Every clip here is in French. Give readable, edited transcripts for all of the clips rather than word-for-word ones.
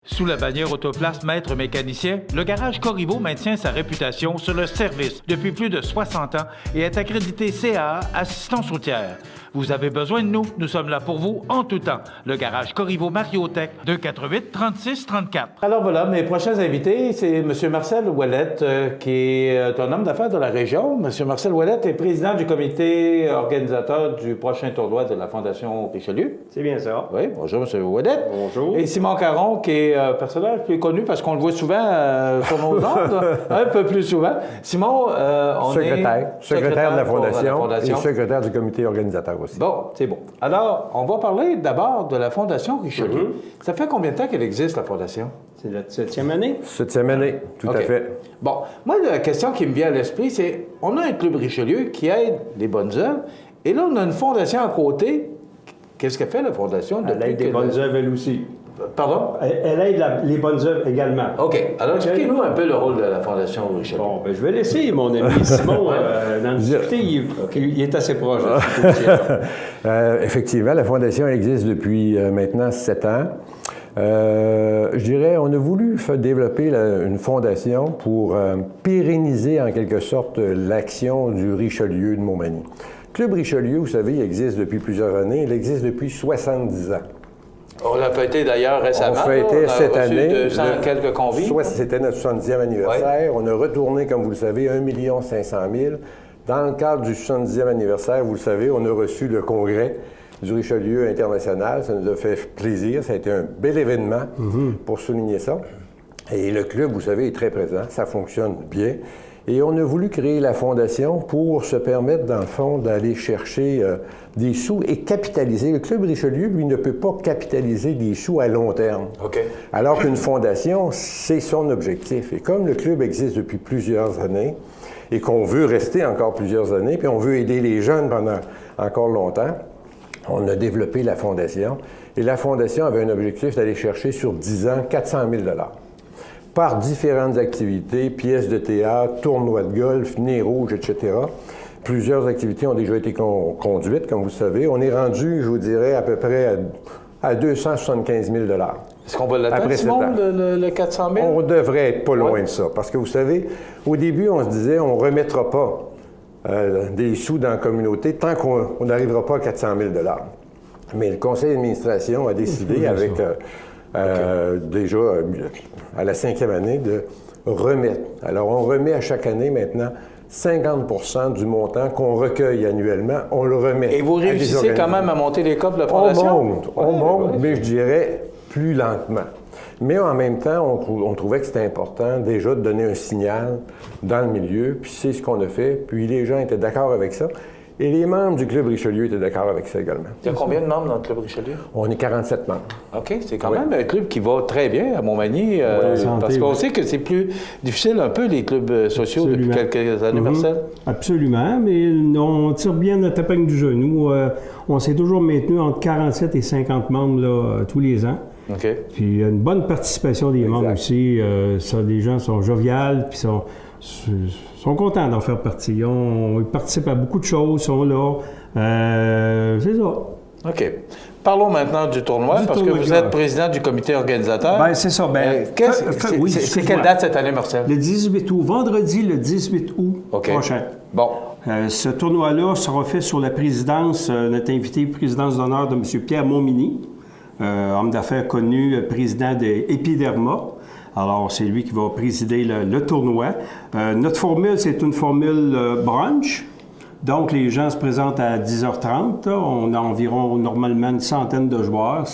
Sous la bannière Autoplace Maître Mécanicien, le garage Corriveau maintient sa réputation sur le service depuis plus de 60 ans et est accrédité CAA Assistance routière. Vous avez besoin de nous, nous sommes là pour vous en tout temps. Le garage Corriveau Mariotech, 248-3634. Alors voilà, mes prochains invités, c'est M. Marcel Ouellette, qui est un homme d'affaires de la région. M. Marcel Ouellette est président du comité organisateur du prochain tournoi de la Fondation Richelieu. C'est bien ça. Oui, bonjour M. Ouellette. Bonjour. Et Simon Caron, qui est personnage plus connu parce qu'on le voit souvent sur nos ondes, un peu plus souvent. Simon, on secrétaire. est secrétaire de la Fondation et secrétaire du comité organisateur aussi. Bon, c'est bon. Alors, on va parler d'abord de la Fondation Richelieu. Ça fait combien de temps qu'elle existe, la Fondation? C'est la 7e année? 7e année, tout à fait. Bon, moi, la question qui me vient à l'esprit, c'est, on a un club Richelieu qui aide les bonnes œuvres, et là, on a une fondation à côté. Qu'est-ce qu'elle fait, la Fondation? Elle aide les bonnes œuvres, elle aussi. Pardon? Elle aide les bonnes œuvres également. OK. Alors, expliquez-nous un peu le rôle de la Fondation Richelieu. Bon, ben, je vais laisser mon ami Simon d'en discuter. Il est assez proche. Effectivement, la Fondation existe depuis maintenant 7 ans. Je dirais, on a voulu développer une fondation pour pérenniser en quelque sorte l'action du Richelieu de Montmagny. Club Richelieu, vous savez, il existe depuis plusieurs années. Il existe depuis 70 ans. On l'a fêté d'ailleurs récemment. On fêtait cette année. 200 quelques convives. C'était notre 70e anniversaire. Ouais. On a retourné, comme vous le savez, 1 500 000. Dans le cadre du 70e anniversaire, vous le savez, on a reçu le congrès du Richelieu international. Ça nous a fait plaisir. Ça a été un bel événement pour souligner ça. Et le club, vous savez, est très présent. Ça fonctionne bien. Et on a voulu créer la Fondation pour se permettre, dans le fond, d'aller chercher des sous et capitaliser. Le Club Richelieu, lui, ne peut pas capitaliser des sous à long terme. OK. Alors qu'une fondation, c'est son objectif. Et comme le club existe depuis plusieurs années et qu'on veut rester encore plusieurs années, puis on veut aider les jeunes pendant encore longtemps, on a développé la Fondation. Et la Fondation avait un objectif d'aller chercher sur 10 ans 400 000 par différentes activités, pièces de théâtre, tournois de golf, nez rouge, etc. Plusieurs activités ont déjà été conduites, comme vous savez. On est rendu, je vous dirais, à peu près à 275 000 Est-ce qu'on va l'atteindre, Simon, le 400 000? On devrait être pas loin de ça. Parce que vous savez, au début, on se disait, on ne remettra pas des sous dans la communauté tant qu'on n'arrivera pas à 400 000 Mais le conseil d'administration a décidé avec... déjà à la 5e année, de remettre. Alors, on remet à chaque année maintenant 50 du montant qu'on recueille annuellement, on le remet. Et vous réussissez quand même à monter les coffres de la Fondation? On monte, mais je dirais plus lentement. Mais en même temps, on trouvait que c'était important déjà de donner un signal dans le milieu, puis c'est ce qu'on a fait, puis les gens étaient d'accord avec ça. Et les membres du Club Richelieu étaient d'accord avec ça également. Il y a combien de membres dans le Club Richelieu? On est 47 membres. OK, c'est quand même un club qui va très bien à Montmagny, parce qu'on sait que c'est plus difficile un peu, les clubs sociaux, depuis quelques années, Marcel. Absolument, mais on tire bien notre épingle du jeu. Nous, on s'est toujours maintenu entre 47 et 50 membres là, tous les ans. OK. Puis il y a une bonne participation des membres aussi. Les gens sont joviales, puis sont contents d'en faire partie. Ils participent à beaucoup de choses, sont là. C'est ça. OK. Parlons maintenant du tournoi, parce que vous êtes président du comité organisateur. Bien, c'est ça. C'est quelle date cette année, Marcel? Le 18 août. Vendredi, le 18 août prochain. Bon. Ce tournoi-là sera fait sur la présidence, notre invité présidence d'honneur de M. Pierre Montminy, homme d'affaires connu, président d'Epiderma. Alors, c'est lui qui va présider le tournoi. Notre formule, c'est une formule brunch. Donc, les gens se présentent à 10h30. On a environ, normalement, une centaine de joueurs,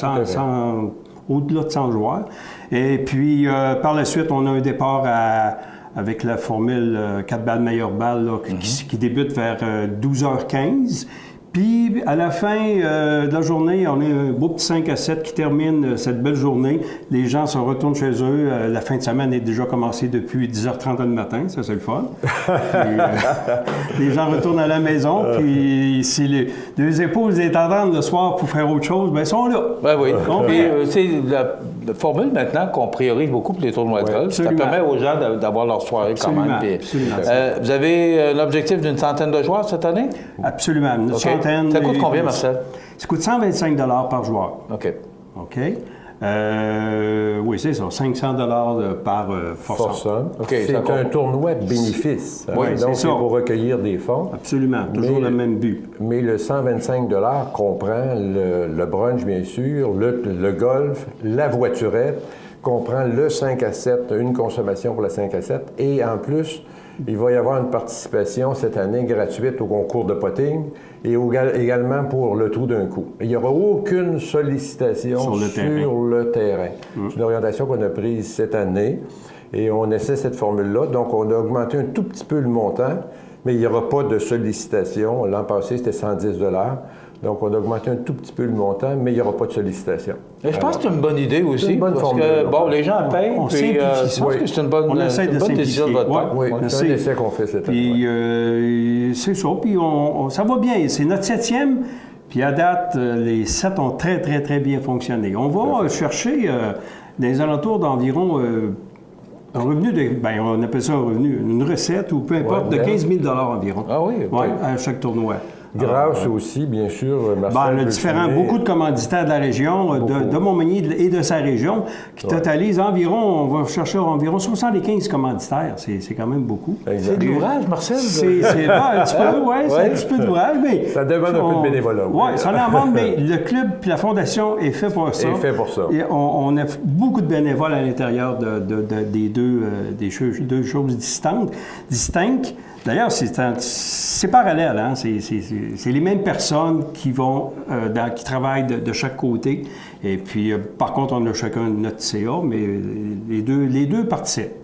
au-delà de 100 joueurs. Et puis, par la suite, on a un départ avec la formule 4 balles, meilleure balle, là, qui débute vers 12h15. Puis, à la fin de la journée, on a un beau petit 5 à 7 qui termine cette belle journée. Les gens se retournent chez eux. La fin de semaine est déjà commencée depuis 10h30 le matin. Ça, c'est le fun. Puis, les gens retournent à la maison. Puis, si les deux épouses les attendent le soir pour faire autre chose, bien, ils sont là. Ben oui. Donc, c'est la formule maintenant qu'on priorise beaucoup pour les tournois de golf. Ça permet aux gens d'avoir leur soirée quand même. Puis, vous avez l'objectif d'une centaine de joueurs cette année? Absolument. Ça coûte combien, Marcel? Ça coûte 125 $ par joueur. OK. OK. Oui, c'est ça, 500 $ par foursome. Okay, c'est un tournoi bénéfice. Oui, donc, c'est ça. Pour recueillir des fonds. Absolument, toujours le même but. Mais le 125 $ comprend le brunch, bien sûr, le golf, la voiturette, comprend le 5 à 7, une consommation pour le 5 à 7, et en plus, il va y avoir une participation cette année gratuite au concours de potting et également pour le trou d'un coup. Il n'y aura aucune sollicitation sur le terrain. C'est une orientation qu'on a prise cette année et on essaie cette formule-là. Donc, on a augmenté un tout petit peu le montant, mais il n'y aura pas de sollicitation. L'an passé, c'était 110 $. Donc, on a augmenté un tout petit peu le montant, mais il n'y aura pas de sollicitation. Et je pense que c'est une bonne idée aussi. C'est une bonne formule. Bon, les gens payent. On simplifie ça. Je pense que c'est une bonne décision de votre part. Oui, c'est un essai qu'on fait cette année. Puis, c'est ça. Puis, ça va bien. C'est notre 7e. Puis, à date, les 7 ont très, très, très bien fonctionné. On va chercher dans les alentours d'environ un revenu on appelle ça un revenu, une recette ou peu importe, de 15 000 $ environ. Ah oui? Oui, à chaque tournoi. Grâce aussi, bien sûr, Marcel. Beaucoup de commanditaires de la région, de Montmagny et de sa région, qui totalisent environ, on va chercher environ 75 commanditaires. C'est quand même beaucoup. C'est de l'ouvrage, Marcel? C'est un petit peu, oui, c'est un petit peu d'ouvrage, mais... Ça demande un peu de bénévolat. Oui, ça en demande, mais le club et la fondation est fait pour ça. Et on a beaucoup de bénévoles à l'intérieur des deux choses distinctes. D'ailleurs, c'est parallèle, hein? C'est les mêmes personnes qui vont, qui travaillent de chaque côté. Et puis, par contre, on a chacun notre CA, mais les deux participent.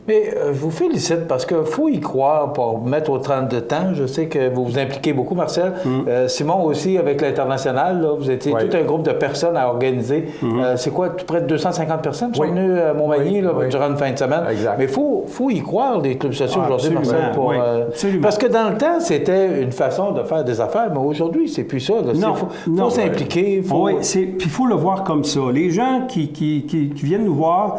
Mais je vous félicite parce qu'il faut y croire pour mettre au 32 temps. Je sais que vous vous impliquez beaucoup, Marcel. Simon aussi, avec l'International, vous étiez tout un groupe de personnes à organiser. C'est quoi, près de 250 personnes sont venues à Montmagny durant une fin de semaine. Exact. Mais il faut y croire, les clubs sociaux aujourd'hui, Marcel. Absolument. Parce que dans le temps, c'était une façon de faire des affaires, mais aujourd'hui, c'est plus ça. Il faut s'impliquer. Puis il faut le voir comme ça. Les gens qui viennent nous voir,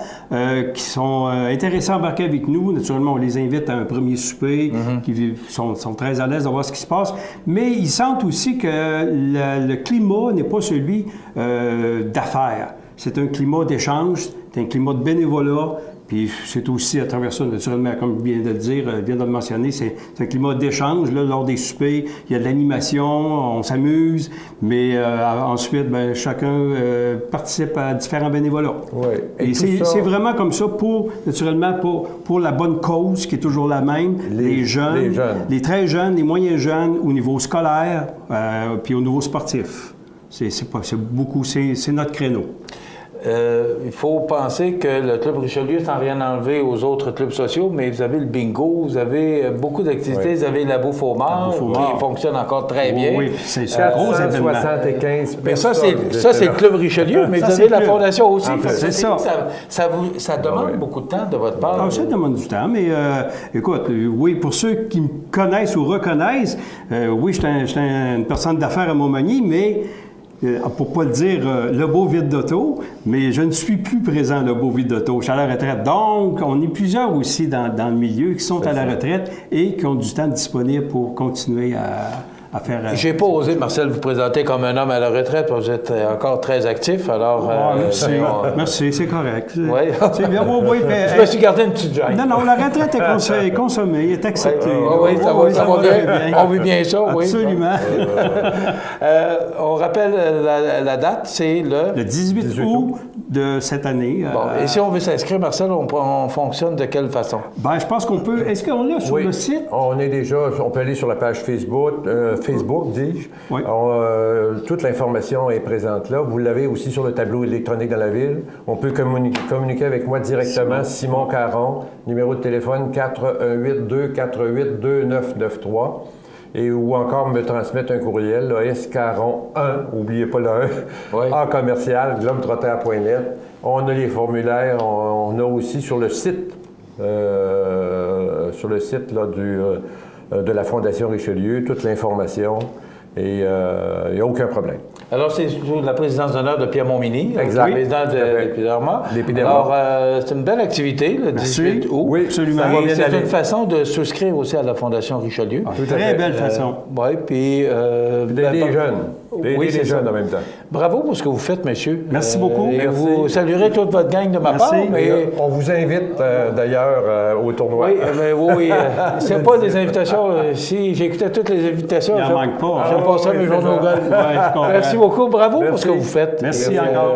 qui sont intéressés à embarquer avec nous, naturellement, on les invite à un premier souper, qui sont très à l'aise de voir ce qui se passe, mais ils sentent aussi que le climat n'est pas celui d'affaires. C'est un climat d'échange, c'est un climat de bénévolat, puis c'est aussi à travers ça, naturellement, comme je viens de le mentionner, c'est un climat d'échange. Lors des soupers, il y a de l'animation, on s'amuse, mais ensuite, chacun participe à différents bénévolats. Ouais. Et c'est vraiment comme ça, naturellement, pour la bonne cause, qui est toujours la même, les jeunes, les très jeunes, les moyens jeunes, au niveau scolaire, puis au niveau sportif. C'est notre créneau. Il faut penser que le Club Richelieu, sans rien enlever aux autres clubs sociaux, mais vous avez le bingo, vous avez beaucoup d'activités, vous avez la bouffe au mort, qui fonctionne encore très bien. Oui, c'est un gros événement. 75 mais ça, c'est le Club Richelieu, mais vous avez la Fondation aussi. C'est ça. Ça demande beaucoup de temps de votre part. Ça demande du temps, mais écoute, oui, pour ceux qui me connaissent ou reconnaissent, oui, je suis une personne d'affaires à Montmagny, mais... pour ne pas le dire, le beau vide d'auto, mais je ne suis plus présent, le beau vide d'auto. Je suis à la retraite. Donc, on est plusieurs aussi dans le milieu qui sont à la retraite et qui ont du temps disponible pour continuer à faire... J'ai pas osé, Marcel, vous présenter comme un homme à la retraite, parce que vous êtes encore très actif, alors... merci, c'est correct. Oui. Je me suis gardé une petite gêne. Non, la retraite est consommée, est acceptée. Oui, ça va bien. On vit bien ça, oui. Absolument. On rappelle la date, c'est le 18 août de cette année. Et si on veut s'inscrire, Marcel, on fonctionne de quelle façon? Je pense qu'on peut... Est-ce qu'on l'a sur le site? On peut aller sur la page Facebook, dis-je. Oui. Toute l'information est présente là. Vous l'avez aussi sur le tableau électronique dans la ville. On peut communiquer avec moi directement. Simon Caron, numéro de téléphone 418-248-2993. Ou encore me transmettre un courriel, scaron1, n'oubliez pas le 1, en commercial, globetrotter.net. On a les formulaires, on a aussi sur le site, de la Fondation Richelieu, toute l'information. Et il n'y a aucun problème. Alors, c'est sous la présidence d'honneur de Pierre Montminy, exact. Le président de l'Épiderma. Alors, c'est une belle activité, le 18 août. Oui, absolument. C'est une façon de souscrire aussi à la Fondation Richelieu. Très belle façon. Oui, puis... d'aider les jeunes. D'aider les jeunes en même temps. Bravo pour ce que vous faites, monsieur. Merci beaucoup. Et Merci. vous saluerez toute votre gang de ma part. Mais... On vous invite d'ailleurs au tournoi. Oui, mais oui, c'est pas des invitations. Si j'écoutais toutes les invitations, Il n'en manque pas. Je passerais mes journées au golf. Merci beaucoup. Bravo pour ce que vous faites. Merci Et, encore.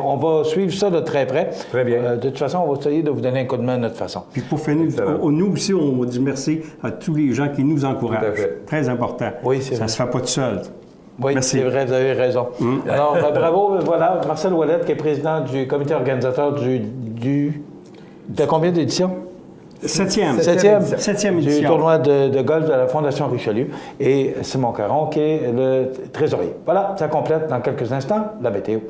on va suivre ça de très près. Très bien. De toute façon, on va essayer de vous donner un coup de main de notre façon. Puis pour finir, nous aussi, on dit merci à tous les gens qui nous encouragent. Tout à fait. Très important. Oui, c'est Ça vrai. ne se fait pas tout seul. Oui, Merci. c'est vrai, vous avez raison. Alors, bravo. Voilà, Marcel Ouellette, qui est président du comité organisateur de combien d'éditions? Septième Du édition. tournoi de golf de la Fondation Richelieu. Et Simon Caron, qui est le trésorier. Voilà, ça complète dans quelques instants la météo.